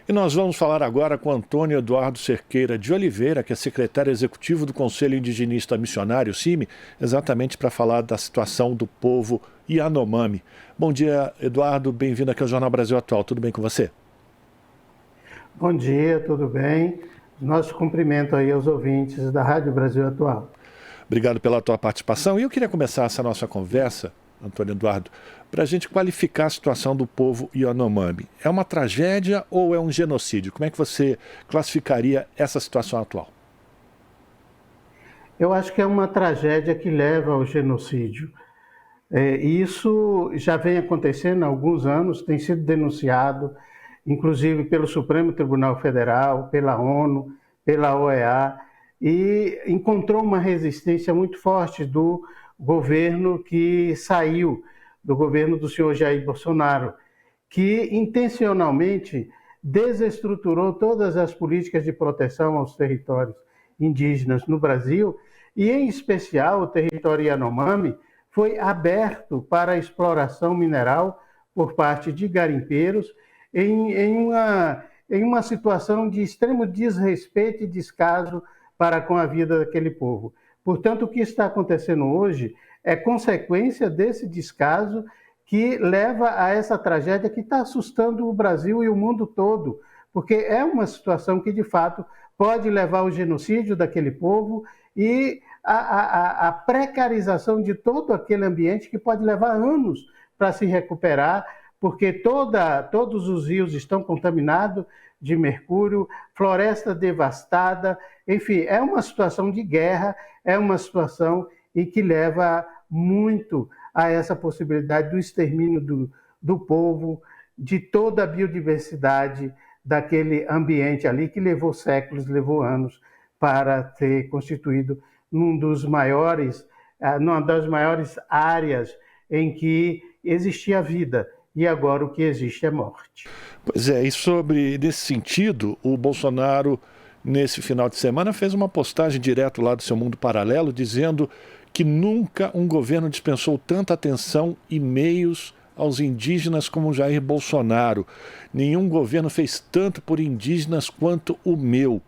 E nós vamos falar agora com Antônio Eduardo Cerqueira de Oliveira, que é secretário executivo do Conselho Indigenista Missionário, CIMI, exatamente para falar da situação do povo Yanomami. Bom dia, Eduardo, bem-vindo aqui ao Jornal Brasil Atual. Tudo bem com você? Bom dia, tudo bem? Nosso cumprimento aí aos ouvintes da Rádio Brasil Atual. Obrigado pela tua participação. E eu queria começar essa nossa conversa, Antônio Eduardo, para a gente qualificar a situação do povo Yanomami. É uma tragédia ou é um genocídio? Como é que você classificaria essa situação atual? Eu acho que é uma tragédia que leva ao genocídio. Isso já vem acontecendo há alguns anos, tem sido denunciado, inclusive pelo Supremo Tribunal Federal, pela ONU, pela OEA, e encontrou uma resistência muito forte do governo que saiu, do governo do senhor Jair Bolsonaro, que intencionalmente desestruturou todas as políticas de proteção aos territórios indígenas no Brasil, e em especial o território Yanomami foi aberto para a exploração mineral por parte de garimpeiros em uma situação de extremo desrespeito e descaso para com a vida daquele povo. Portanto, o que está acontecendo hoje é consequência desse descaso que leva a essa tragédia que está assustando o Brasil e o mundo todo, porque é uma situação que, de fato, pode levar ao genocídio daquele povo e a precarização de todo aquele ambiente que pode levar anos para se recuperar, porque todos os rios estão contaminados de mercúrio, floresta devastada, enfim, é uma situação de guerra, é uma situação em que leva muito a essa possibilidade do extermínio do povo, de toda a biodiversidade daquele ambiente ali que levou séculos, levou anos para ser constituído numa das maiores áreas em que existia vida. E agora o que existe é morte. Pois é, nesse sentido, o Bolsonaro, nesse final de semana, fez uma postagem direto lá do seu Mundo Paralelo, dizendo que nunca um governo dispensou tanta atenção e meios aos indígenas como o Jair Bolsonaro. Nenhum governo fez tanto por indígenas quanto o meu.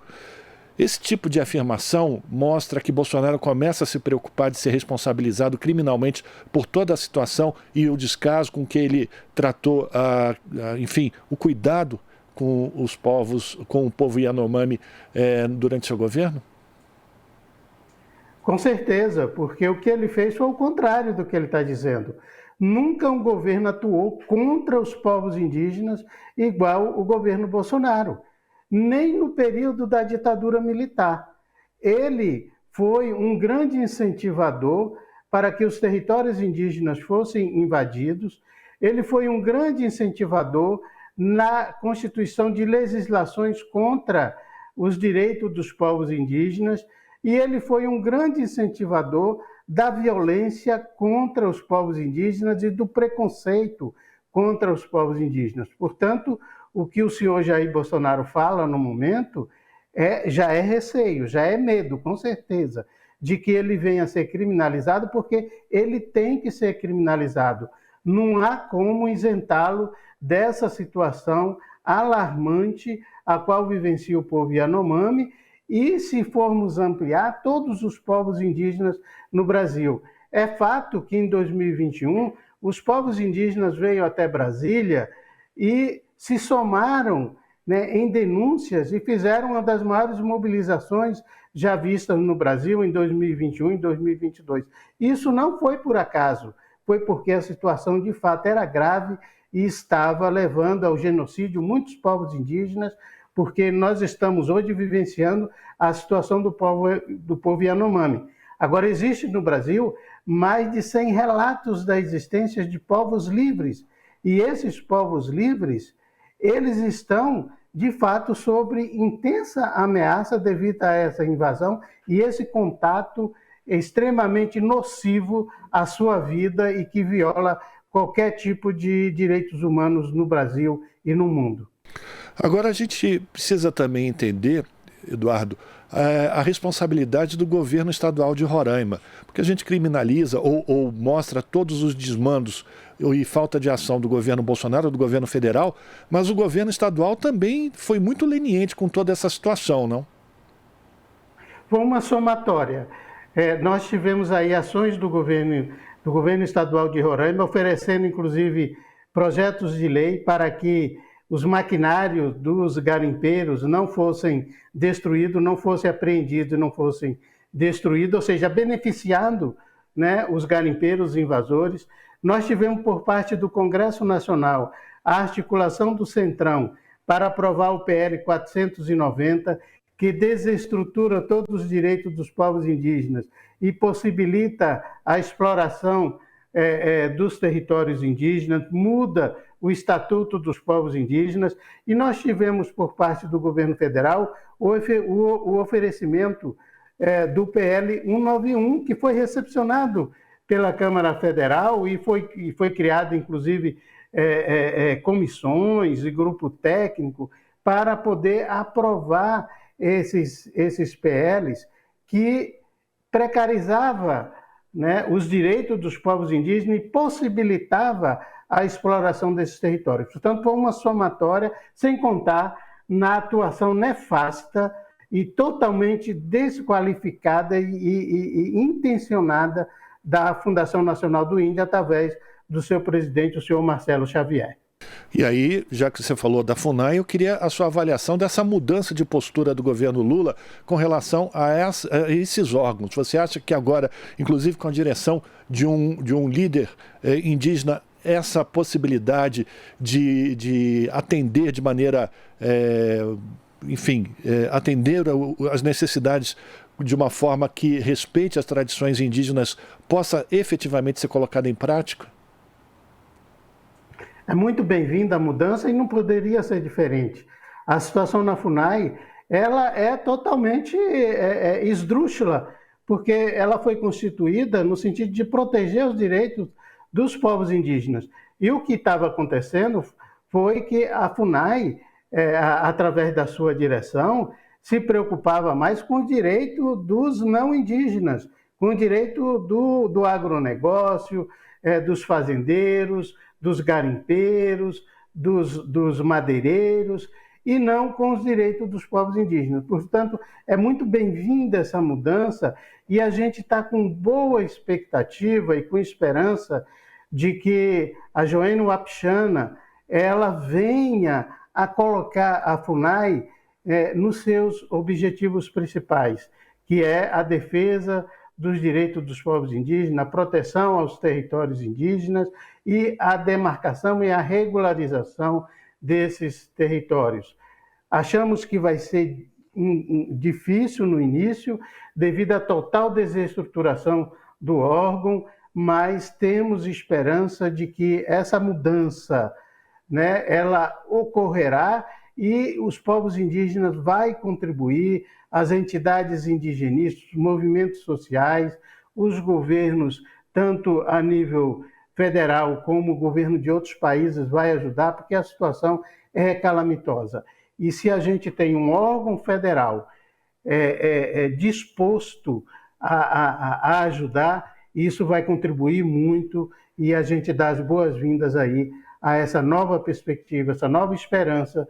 Esse tipo de afirmação mostra que Bolsonaro começa a se preocupar de ser responsabilizado criminalmente por toda a situação e o descaso com que ele tratou, enfim, o cuidado com os povos, com o povo Yanomami durante seu governo? Com certeza, porque o que ele fez foi o contrário do que ele está dizendo. Nunca um governo atuou contra os povos indígenas igual o governo Bolsonaro, nem no período da ditadura militar. Ele foi um grande incentivador para que os territórios indígenas fossem invadidos, ele foi um grande incentivador na constituição de legislações contra os direitos dos povos indígenas, e ele foi um grande incentivador da violência contra os povos indígenas e do preconceito contra os povos indígenas. Portanto, o que o senhor Jair Bolsonaro fala no momento já é receio, já é medo, com certeza, de que ele venha a ser criminalizado, porque ele tem que ser criminalizado. Não há como isentá-lo dessa situação alarmante a qual vivencia o povo Yanomami, e se formos ampliar, todos os povos indígenas no Brasil. É fato que em 2021 os povos indígenas veio até Brasília e se somaram, né, em denúncias e fizeram uma das maiores mobilizações já vistas no Brasil em 2021 e 2022. Isso não foi por acaso, foi porque a situação de fato era grave e estava levando ao genocídio muitos povos indígenas, porque nós estamos hoje vivenciando a situação do povo Yanomami. Agora, existe no Brasil mais de 100 relatos da existência de povos livres, e esses povos livres, eles estão, de fato, sob intensa ameaça devido a essa invasão e esse contato extremamente nocivo à sua vida e que viola qualquer tipo de direitos humanos no Brasil e no mundo. Agora a gente precisa também entender Eduardo, a responsabilidade do governo estadual de Roraima, porque a gente criminaliza ou mostra todos os desmandos e falta de ação do governo Bolsonaro, do governo federal, mas o governo estadual também foi muito leniente com toda essa situação, não? Foi uma somatória. Nós tivemos aí ações do governo estadual de Roraima, oferecendo inclusive projetos de lei para que os maquinários dos garimpeiros não fossem destruídos, não fossem apreendidos, não fossem destruídos, ou seja, beneficiando, né, os garimpeiros invasores. Nós tivemos por parte do Congresso Nacional a articulação do Centrão para aprovar o PL 490, que desestrutura todos os direitos dos povos indígenas e possibilita a exploração dos territórios indígenas, muda o Estatuto dos Povos Indígenas, e nós tivemos por parte do governo federal o oferecimento do PL 191, que foi recepcionado pela Câmara Federal e foi criado, inclusive, comissões e grupo técnico para poder aprovar esses PLs que precarizava, né, os direitos dos povos indígenas e possibilitava a exploração desses territórios. Portanto, foi uma somatória, sem contar na atuação nefasta e totalmente desqualificada e intencionada da Fundação Nacional do Índio, através do seu presidente, o senhor Marcelo Xavier. E aí, já que você falou da FUNAI, eu queria a sua avaliação dessa mudança de postura do governo Lula com relação a esses órgãos. Você acha que agora, inclusive com a direção de um líder indígena, essa possibilidade de atender de maneira, atender as necessidades de uma forma que respeite as tradições indígenas, possa efetivamente ser colocada em prática? É muito bem-vinda a mudança e não poderia ser diferente. A situação na FUNAI, ela é totalmente esdrúxula, porque ela foi constituída no sentido de proteger os direitos dos povos indígenas. E o que estava acontecendo foi que a FUNAI, através da sua direção, se preocupava mais com o direito dos não indígenas, com o direito do agronegócio, dos fazendeiros, dos garimpeiros, dos madeireiros, e não com os direitos dos povos indígenas. Portanto, é muito bem-vinda essa mudança e a gente está com boa expectativa e com esperança de que a Joênia Wapichana ela venha a colocar a FUNAI nos seus objetivos principais, que é a defesa dos direitos dos povos indígenas, a proteção aos territórios indígenas e a demarcação e a regularização desses territórios. Achamos que vai ser difícil no início, devido à total desestruturação do órgão, mas temos esperança de que essa mudança, né, ela ocorrerá e os povos indígenas vão contribuir, as entidades indigenistas, os movimentos sociais, os governos, tanto a nível federal como o governo de outros países vai ajudar, porque a situação é calamitosa. E se a gente tem um órgão federal disposto a ajudar, isso vai contribuir muito e a gente dá as boas-vindas aí a essa nova perspectiva, essa nova esperança,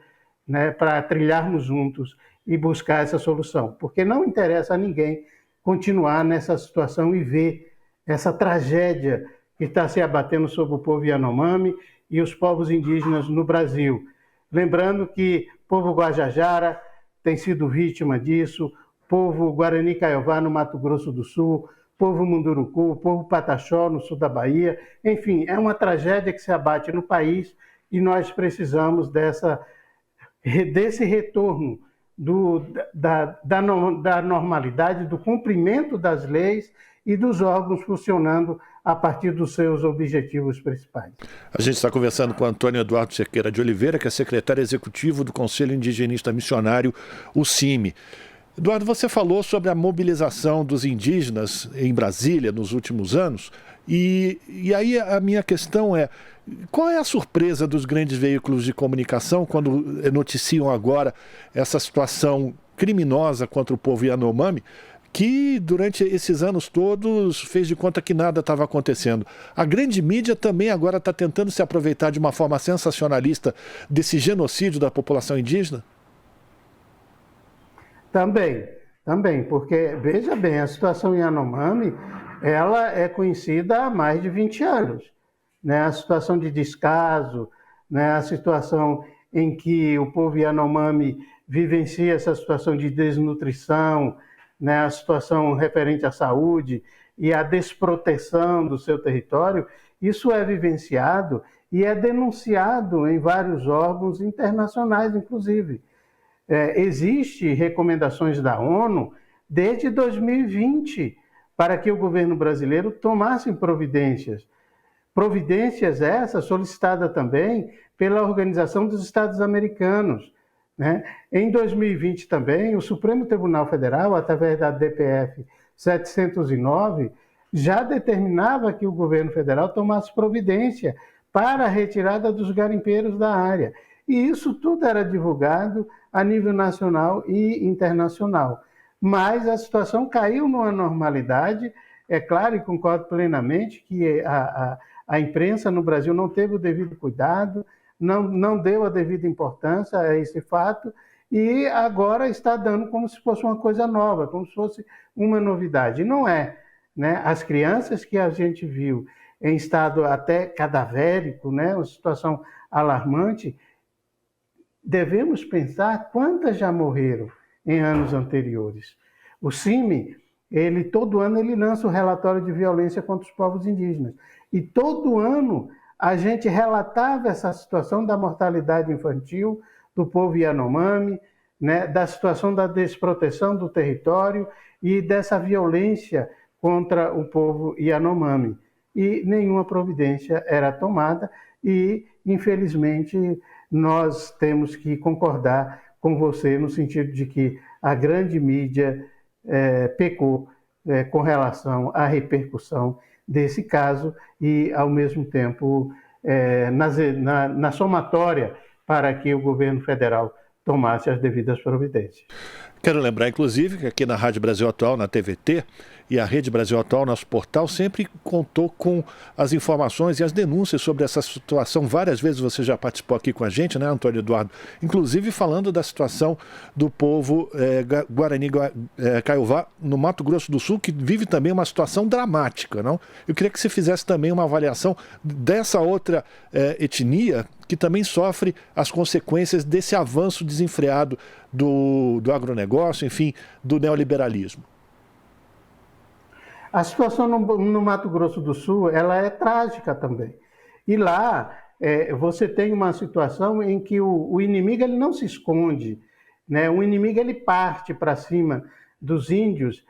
né, para trilharmos juntos e buscar essa solução. Porque não interessa a ninguém continuar nessa situação e ver essa tragédia que está se abatendo sobre o povo Yanomami e os povos indígenas no Brasil. Lembrando que o povo Guajajara tem sido vítima disso, o povo Guarani Kaiowá no Mato Grosso do Sul, o povo Munduruku, o povo Pataxó no sul da Bahia. Enfim, é uma tragédia que se abate no país e nós precisamos desse retorno da normalidade, do cumprimento das leis e dos órgãos funcionando a partir dos seus objetivos principais. A gente está conversando com Antônio Eduardo Cerqueira de Oliveira, que é secretário executivo do Conselho Indigenista Missionário, o CIMI. Eduardo, você falou sobre a mobilização dos indígenas em Brasília nos últimos anos, e aí a minha questão é: qual é a surpresa dos grandes veículos de comunicação quando noticiam agora essa situação criminosa contra o povo Yanomami, que durante esses anos todos fez de conta que nada estava acontecendo. A grande mídia também agora está tentando se aproveitar de uma forma sensacionalista desse genocídio da população indígena? Também, porque, veja bem, a situação Yanomami, ela é conhecida há mais de 20 anos, né? A situação de descaso, né? A situação em que o povo Yanomami vivencia essa situação de desnutrição, né, a situação referente à saúde e à desproteção do seu território, isso é vivenciado e é denunciado em vários órgãos internacionais, inclusive. Existem recomendações da ONU desde 2020 para que o governo brasileiro tomasse providências. Providências essas solicitadas também pela Organização dos Estados Americanos, né? Em 2020 também, o Supremo Tribunal Federal, através da DPF 709, já determinava que o governo federal tomasse providência para a retirada dos garimpeiros da área. E isso tudo era divulgado a nível nacional e internacional. Mas a situação caiu numa normalidade. É claro, e concordo plenamente, que a imprensa no Brasil não teve o devido cuidado, não deu a devida importância a esse fato, e agora está dando como se fosse uma coisa nova, como se fosse uma novidade. E não é, né? As crianças que a gente viu em estado até cadavérico, né? Uma situação alarmante, devemos pensar quantas já morreram em anos anteriores. O CIMI, todo ano ele lança o relatório de violência contra os povos indígenas, e todo ano a gente relatava essa situação da mortalidade infantil do povo Yanomami, né, da situação da desproteção do território e dessa violência contra o povo Yanomami. E nenhuma providência era tomada e, infelizmente, nós temos que concordar com você no sentido de que a grande mídia pecou com relação à repercussão desse caso e, ao mesmo tempo, na somatória para que o governo federal tomasse as devidas providências. Quero lembrar, inclusive, que aqui na Rádio Brasil Atual, na TVT, e a Rede Brasil Atual, nosso portal, sempre contou com as informações e as denúncias sobre essa situação. Várias vezes você já participou aqui com a gente, né, Antônio Eduardo? Inclusive falando da situação do povo Guarani Kaiowá, no Mato Grosso do Sul, que vive também uma situação dramática, não? Eu queria que você fizesse também uma avaliação dessa outra etnia que também sofre as consequências desse avanço desenfreado do agronegócio, enfim, do neoliberalismo. A situação no Mato Grosso do Sul, ela é trágica também. E lá você tem uma situação em que o inimigo ele não se esconde, né? O inimigo ele parte para cima dos índios,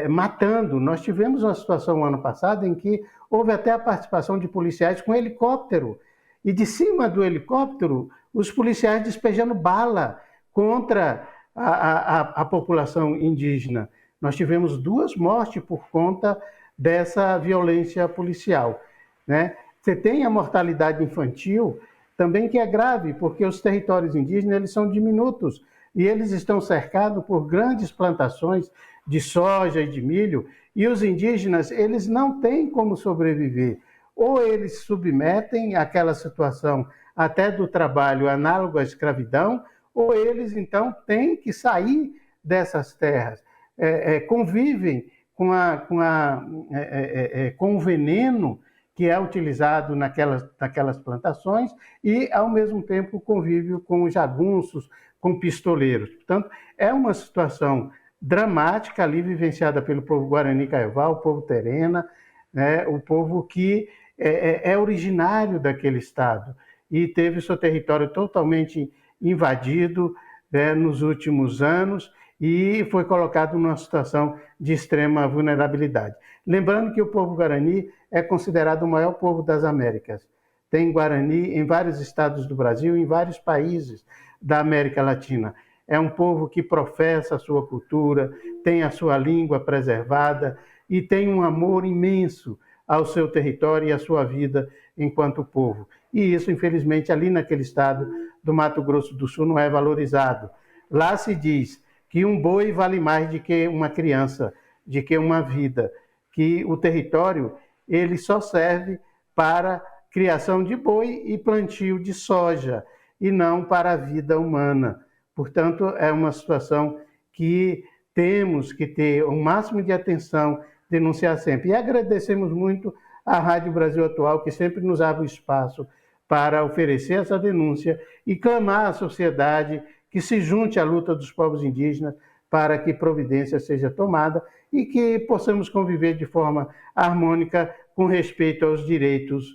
matando. Nós tivemos uma situação no ano passado em que houve até a participação de policiais com helicóptero. E de cima do helicóptero, os policiais despejando bala contra a população indígena. Nós tivemos 2 mortes por conta dessa violência policial, né? Você tem a mortalidade infantil também, que é grave, porque os territórios indígenas eles são diminutos e eles estão cercados por grandes plantações de soja e de milho, e os indígenas eles não têm como sobreviver. Ou eles submetem àquela situação até do trabalho análogo à escravidão, ou eles, então, têm que sair dessas terras. Convivem com o veneno que é utilizado naquelas plantações e, ao mesmo tempo, convívio com os jagunços, com pistoleiros. Portanto, é uma situação dramática ali vivenciada pelo povo Guarani Kaiowá, o povo Terena, né, o povo que é originário daquele estado e teve seu território totalmente invadido, né, nos últimos anos, e foi colocado numa situação de extrema vulnerabilidade. Lembrando que o povo Guarani é considerado o maior povo das Américas. Tem Guarani em vários estados do Brasil, em vários países da América Latina. É um povo que professa a sua cultura, tem a sua língua preservada e tem um amor imenso ao seu território e à sua vida enquanto povo. E isso, infelizmente, ali naquele estado do Mato Grosso do Sul não é valorizado. Lá se diz que um boi vale mais do que uma criança, de que uma vida, que o território ele só serve para criação de boi e plantio de soja, e não para a vida humana. Portanto, é uma situação que temos que ter o máximo de atenção, denunciar sempre. E agradecemos muito à Rádio Brasil Atual, que sempre nos abre o espaço para oferecer essa denúncia e clamar à sociedade que se junte à luta dos povos indígenas para que providência seja tomada e que possamos conviver de forma harmônica com respeito aos direitos,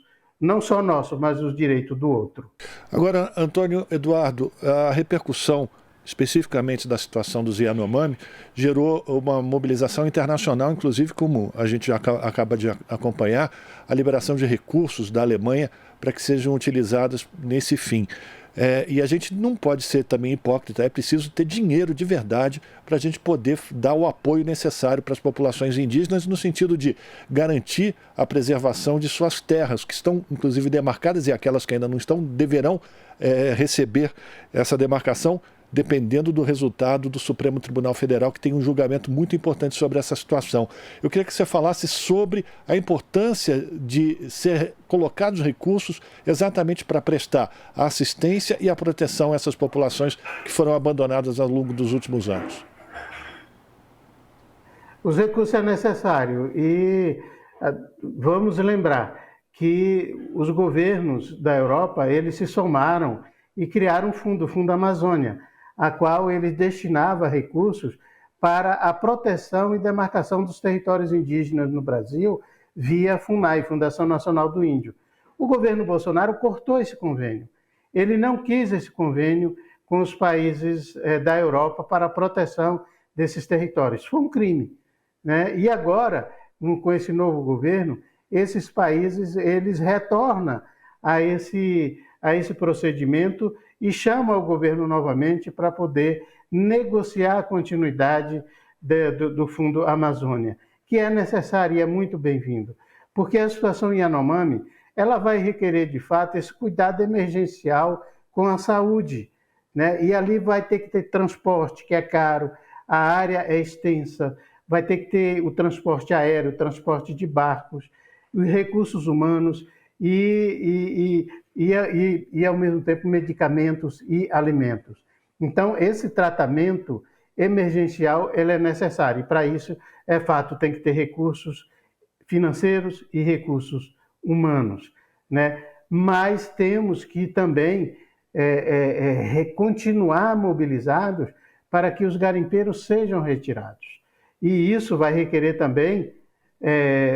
não só nossos, mas os direitos do outro. Agora, Antônio Eduardo, a repercussão especificamente da situação dos Yanomami gerou uma mobilização internacional, inclusive como a gente já acaba de acompanhar, a liberação de recursos da Alemanha para que sejam utilizados nesse fim. E a gente não pode ser também hipócrita, é preciso ter dinheiro de verdade para a gente poder dar o apoio necessário para as populações indígenas no sentido de garantir a preservação de suas terras, que estão inclusive demarcadas, e aquelas que ainda não estão deverão receber essa demarcação, dependendo do resultado do Supremo Tribunal Federal, que tem um julgamento muito importante sobre essa situação. Eu queria que você falasse sobre a importância de ser colocados recursos exatamente para prestar a assistência e a proteção a essas populações que foram abandonadas ao longo dos últimos anos. Os recursos é necessário e vamos lembrar que os governos da Europa, eles se somaram e criaram o Fundo Amazônia, a qual ele destinava recursos para a proteção e demarcação dos territórios indígenas no Brasil via FUNAI, Fundação Nacional do Índio. O governo Bolsonaro cortou esse convênio. Ele não quis esse convênio com os países da Europa para a proteção desses territórios. Foi um crime, né? E agora, com esse novo governo, esses países eles retornam a esse procedimento e chama o governo novamente para poder negociar a continuidade do Fundo Amazônia, que é necessário e é muito bem-vindo, porque a situação em Yanomami ela vai requerer, de fato, esse cuidado emergencial com a saúde, né? E ali vai ter que ter transporte, que é caro, a área é extensa, vai ter que ter o transporte aéreo, o transporte de barcos, os recursos humanos e ao mesmo tempo medicamentos e alimentos. Então, esse tratamento emergencial ele é necessário e para isso, é fato, tem que ter recursos financeiros e recursos humanos, né? Mas temos que também continuar mobilizados para que os garimpeiros sejam retirados. E isso vai requerer também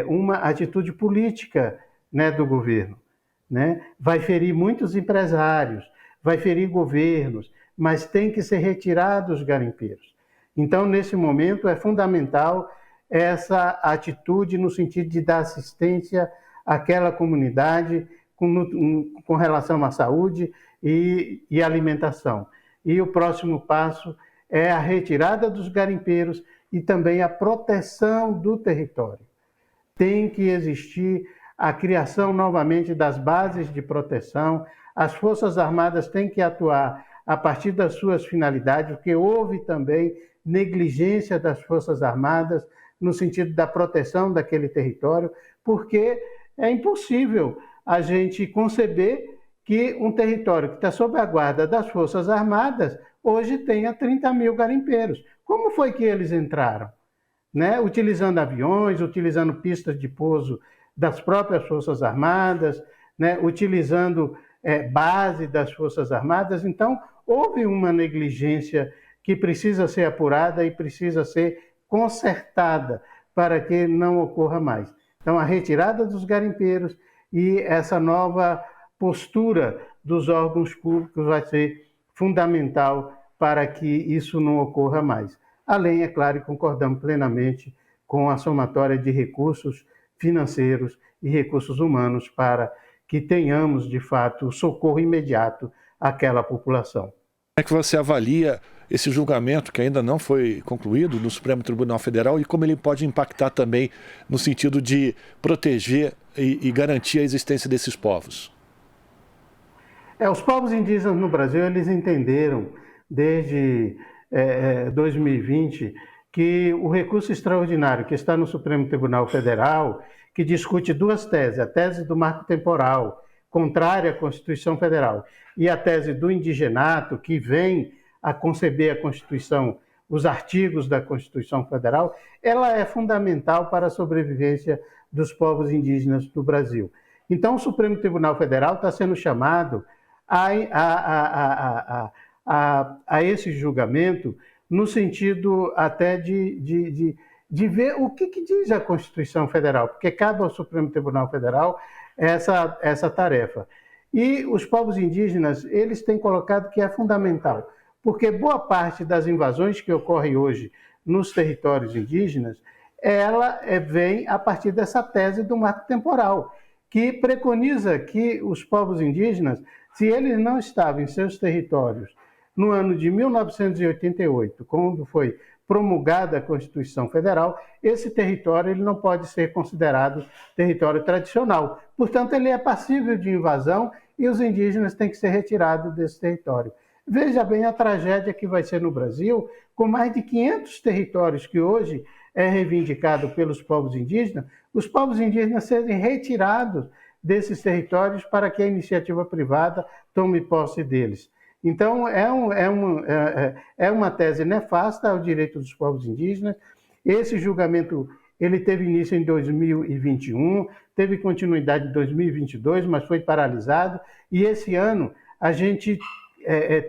uma atitude política, né, do governo, né? Vai ferir muitos empresários, vai ferir governos, mas tem que ser retirados os garimpeiros. Então, nesse momento, é fundamental essa atitude no sentido de dar assistência àquela comunidade com relação à saúde e alimentação. E o próximo passo é a retirada dos garimpeiros e também a proteção do território. Tem que existir a criação novamente das bases de proteção, as Forças Armadas têm que atuar a partir das suas finalidades, porque houve também negligência das Forças Armadas no sentido da proteção daquele território, porque é impossível a gente conceber que um território que está sob a guarda das Forças Armadas hoje tenha 30 mil garimpeiros. Como foi que eles entraram? Né? Utilizando aviões, utilizando pistas de pouso das próprias Forças Armadas, né? Utilizando base das Forças Armadas. Então, houve uma negligência que precisa ser apurada e precisa ser consertada para que não ocorra mais. Então, a retirada dos garimpeiros e essa nova postura dos órgãos públicos vai ser fundamental para que isso não ocorra mais. Além, é claro, concordamos plenamente com a somatória de recursos financeiros e recursos humanos para que tenhamos, de fato, socorro imediato àquela população. Como é que você avalia esse julgamento que ainda não foi concluído no Supremo Tribunal Federal e como ele pode impactar também no sentido de proteger e garantir a existência desses povos? Os povos indígenas no Brasil, eles entenderam desde 2020, que o recurso extraordinário que está no Supremo Tribunal Federal, que discute duas teses, a tese do marco temporal, contrária à Constituição Federal, e a tese do indigenato, que vem a conceber a Constituição, os artigos da Constituição Federal, ela é fundamental para a sobrevivência dos povos indígenas do Brasil. Então, o Supremo Tribunal Federal está sendo chamado a esse julgamento no sentido até de ver o que diz a Constituição Federal, porque cabe ao Supremo Tribunal Federal essa tarefa. E os povos indígenas, eles têm colocado que é fundamental, porque boa parte das invasões que ocorrem hoje nos territórios indígenas, ela vem a partir dessa tese do marco temporal, que preconiza que os povos indígenas, se eles não estavam em seus territórios no ano de 1988, quando foi promulgada a Constituição Federal, esse território ele não pode ser considerado território tradicional. Portanto, ele é passível de invasão e os indígenas têm que ser retirados desse território. Veja bem a tragédia que vai ser no Brasil, com mais de 500 territórios que hoje é reivindicado pelos povos indígenas, os povos indígenas serem retirados desses territórios para que a iniciativa privada tome posse deles. Então, é uma tese nefasta ao direito dos povos indígenas. Esse julgamento ele teve início em 2021, teve continuidade em 2022, mas foi paralisado. E esse ano a gente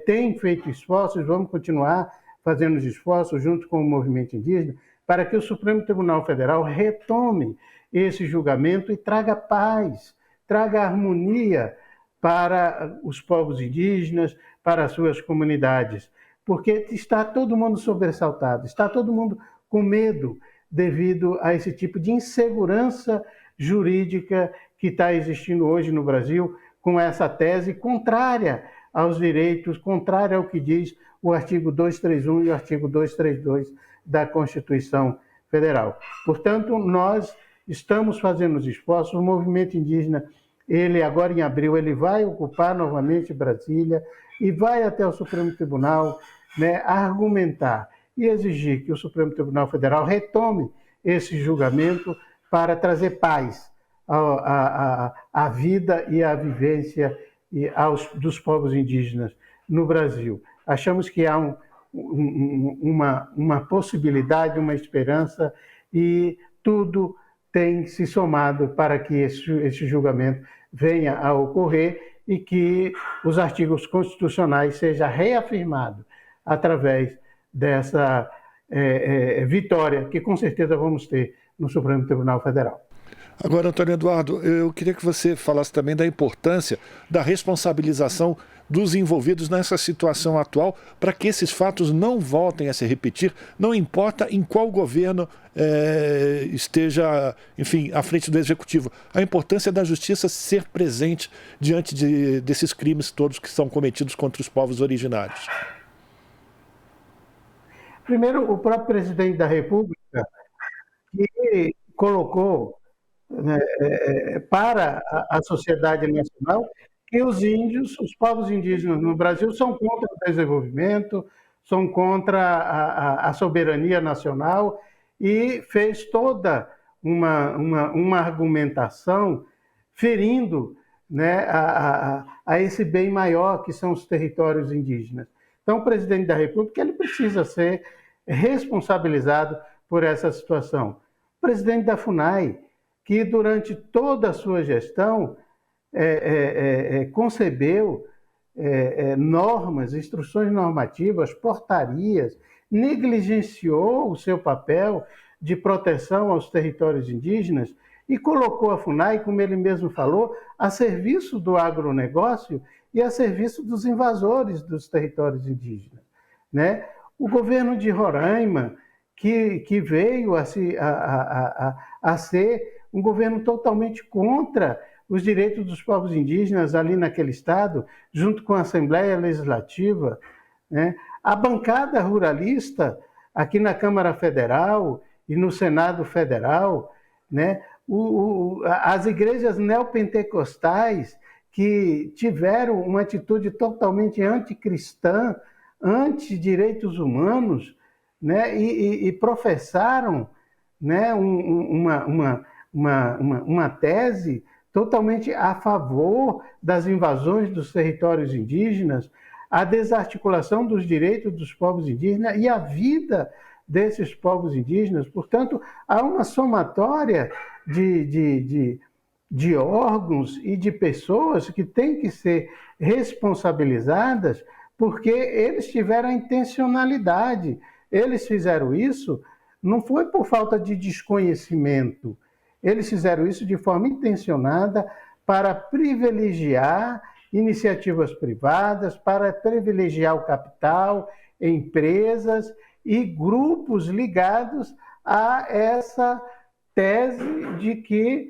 tem feito esforços, vamos continuar fazendo os esforços junto com o movimento indígena, para que o Supremo Tribunal Federal retome esse julgamento e traga paz, traga harmonia para os povos indígenas, para as suas comunidades, porque está todo mundo sobressaltado, está todo mundo com medo devido a esse tipo de insegurança jurídica que está existindo hoje no Brasil, com essa tese contrária aos direitos, contrária ao que diz o artigo 231 e o artigo 232 da Constituição Federal. Portanto, nós estamos fazendo os esforços, o movimento indígena, ele agora em abril, ele vai ocupar novamente Brasília e vai até o Supremo Tribunal, né, argumentar e exigir que o Supremo Tribunal Federal retome esse julgamento para trazer paz à vida e à vivência dos povos indígenas no Brasil. Achamos que há uma possibilidade, uma esperança, e tudo tem se somado para que esse julgamento venha a ocorrer e que os artigos constitucionais sejam reafirmados através dessa vitória que com certeza vamos ter no Supremo Tribunal Federal. Agora, Antônio Eduardo, eu queria que você falasse também da importância da responsabilização dos envolvidos nessa situação atual para que esses fatos não voltem a se repetir, não importa em qual governo esteja, enfim, à frente do Executivo. A importância da justiça ser presente diante desses crimes todos que são cometidos contra os povos originários. Primeiro, o próprio presidente da República, que colocou para a sociedade nacional que os índios, os povos indígenas no Brasil são contra o desenvolvimento, são contra a soberania nacional, e fez toda uma argumentação ferindo, né, a esse bem maior que são os territórios indígenas. Então, o presidente da República ele precisa ser responsabilizado por essa situação. O presidente da FUNAI, que durante toda a sua gestão concebeu normas, instruções normativas, portarias, negligenciou o seu papel de proteção aos territórios indígenas e colocou a FUNAI, como ele mesmo falou, a serviço do agronegócio e a serviço dos invasores dos territórios indígenas, né? O governo de Roraima, que veio a ser um governo totalmente contra os direitos dos povos indígenas ali naquele estado, junto com a Assembleia Legislativa, né? A bancada ruralista aqui na Câmara Federal e no Senado Federal, né? As igrejas neopentecostais que tiveram uma atitude totalmente anticristã anti-direitos humanos, né, e professaram, né, uma tese totalmente a favor das invasões dos territórios indígenas, a desarticulação dos direitos dos povos indígenas e a vida desses povos indígenas. Portanto, há uma somatória de órgãos e de pessoas que têm que ser responsabilizadas porque eles tiveram a intencionalidade. Eles fizeram isso, não foi por falta de desconhecimento, eles fizeram isso de forma intencionada para privilegiar iniciativas privadas, para privilegiar o capital, empresas e grupos ligados a essa tese de que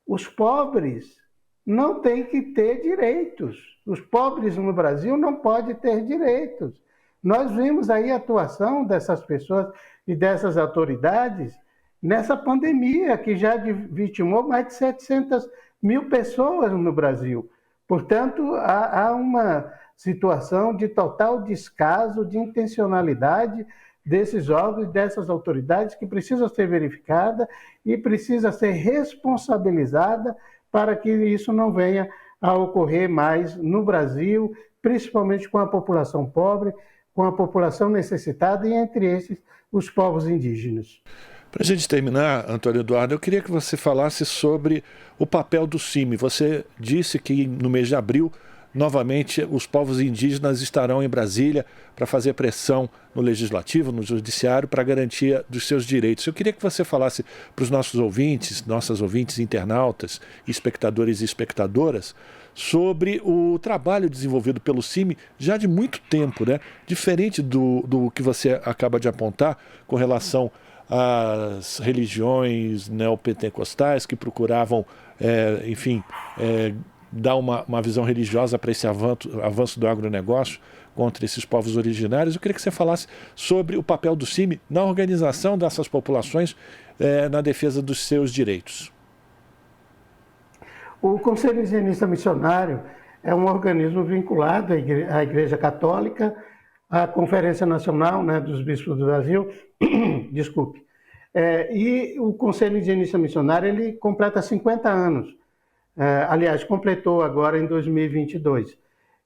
os pobres não têm que ter direitos. Os pobres no Brasil não podem ter direitos. Nós vimos aí a atuação dessas pessoas e dessas autoridades nessa pandemia, que já vitimou mais de 700 mil pessoas no Brasil. Portanto, há uma situação de total descaso, de intencionalidade desses órgãos, dessas autoridades, que precisa ser verificada e precisa ser responsabilizada para que isso não venha a ocorrer mais no Brasil, principalmente com a população pobre, com a população necessitada e, entre esses, os povos indígenas. Para a gente terminar, Antônio Eduardo, eu queria que você falasse sobre o papel do CIMI. Você disse que no mês de abril, novamente, os povos indígenas estarão em Brasília para fazer pressão no Legislativo, no Judiciário, para a garantia dos seus direitos. Eu queria que você falasse para os nossos ouvintes, nossas ouvintes, internautas, espectadores e espectadoras, sobre o trabalho desenvolvido pelo CIMI já de muito tempo, né? Diferente do que você acaba de apontar com relação às religiões neopentecostais que procuravam, dar uma visão religiosa para esse avanço do agronegócio contra esses povos originários. Eu queria que você falasse sobre o papel do CIMI na organização dessas populações, na defesa dos seus direitos. O Conselho Indigenista Missionário é um organismo vinculado à Igreja Católica, à Conferência Nacional, né, dos Bispos do Brasil, desculpe. E o Conselho Indigenista Missionário ele completa 50 anos. Aliás, completou agora em 2022.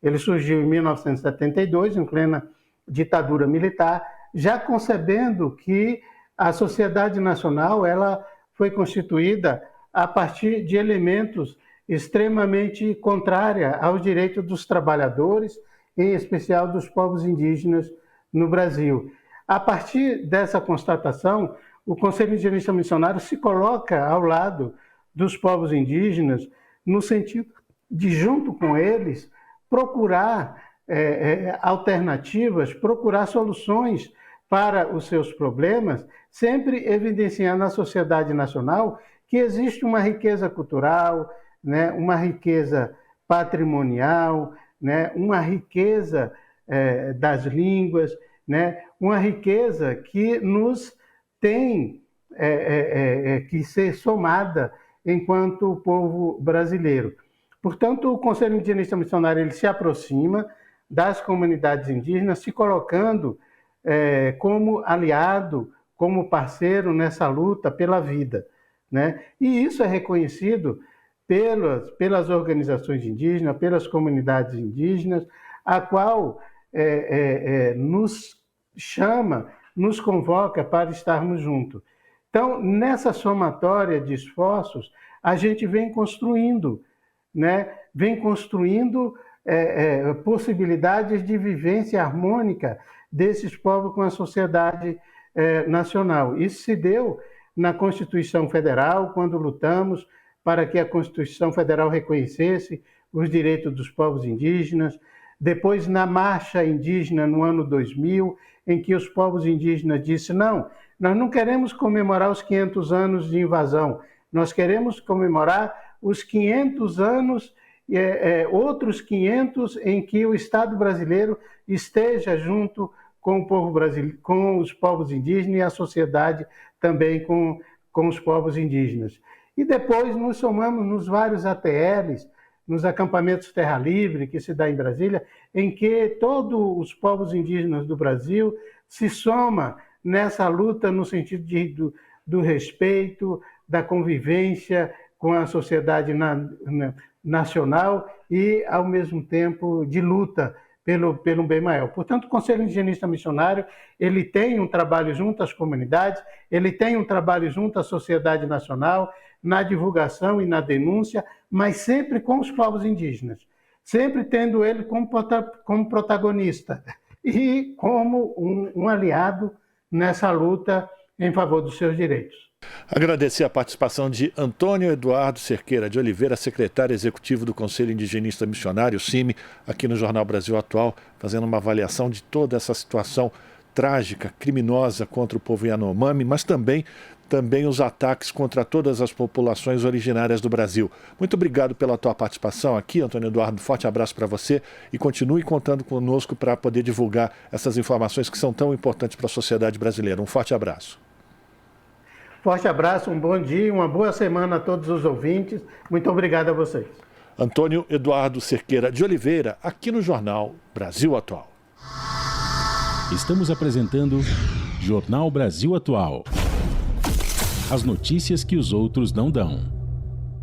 Ele surgiu em 1972, em plena ditadura militar, já concebendo que a sociedade nacional ela foi constituída a partir de elementos extremamente contrários aos direitos dos trabalhadores, em especial dos povos indígenas no Brasil. A partir dessa constatação, o Conselho Indigenista Missionário se coloca ao lado dos povos indígenas, no sentido de, junto com eles, procurar alternativas, procurar soluções para os seus problemas, sempre evidenciando à sociedade nacional que existe uma riqueza cultural, né, uma riqueza patrimonial, né, uma riqueza das línguas, né, uma riqueza que nos tem que ser somada enquanto povo brasileiro. Portanto, o Conselho Indigenista Missionário ele se aproxima das comunidades indígenas, se colocando como aliado, como parceiro nessa luta pela vida, né? E isso é reconhecido pelas organizações indígenas, pelas comunidades indígenas, a qual nos chama, nos convoca para estarmos juntos. Então, nessa somatória de esforços, a gente vem construindo, né? Vem construindo possibilidades de vivência harmônica desses povos com a sociedade nacional. Isso se deu na Constituição Federal, quando lutamos para que a Constituição Federal reconhecesse os direitos dos povos indígenas. Depois, na Marcha Indígena, no ano 2000, em que os povos indígenas disseram: não, nós não queremos comemorar os 500 anos de invasão, nós queremos comemorar os 500 anos, outros 500 em que o Estado brasileiro esteja junto com o povo brasileiro, com os povos indígenas e a sociedade também com os povos indígenas. E depois nos somamos nos vários ATLs, nos acampamentos Terra Livre, que se dá em Brasília, em que todos os povos indígenas do Brasil se somam nessa luta no sentido do respeito, da convivência com a sociedade nacional e, ao mesmo tempo, de luta pelo bem maior. Portanto, o Conselho Indigenista Missionário, ele tem um trabalho junto às comunidades, ele tem um trabalho junto à sociedade nacional, na divulgação e na denúncia, mas sempre com os povos indígenas, sempre tendo ele como protagonista e como um aliado nessa luta em favor dos seus direitos. Agradecer a participação de Antônio Eduardo Cerqueira de Oliveira, secretário executivo do Conselho Indigenista Missionário, CIMI, aqui no Jornal Brasil Atual, fazendo uma avaliação de toda essa situação trágica, criminosa contra o povo Yanomami, mas também os ataques contra todas as populações originárias do Brasil. Muito obrigado pela tua participação aqui, Antônio Eduardo. Forte abraço para você e continue contando conosco para poder divulgar essas informações que são tão importantes para a sociedade brasileira. Um forte abraço. Forte abraço, um bom dia, uma boa semana a todos os ouvintes. Muito obrigado a vocês. Antônio Eduardo Cerqueira de Oliveira, aqui no Jornal Brasil Atual. Estamos apresentando Jornal Brasil Atual. As notícias que os outros não dão.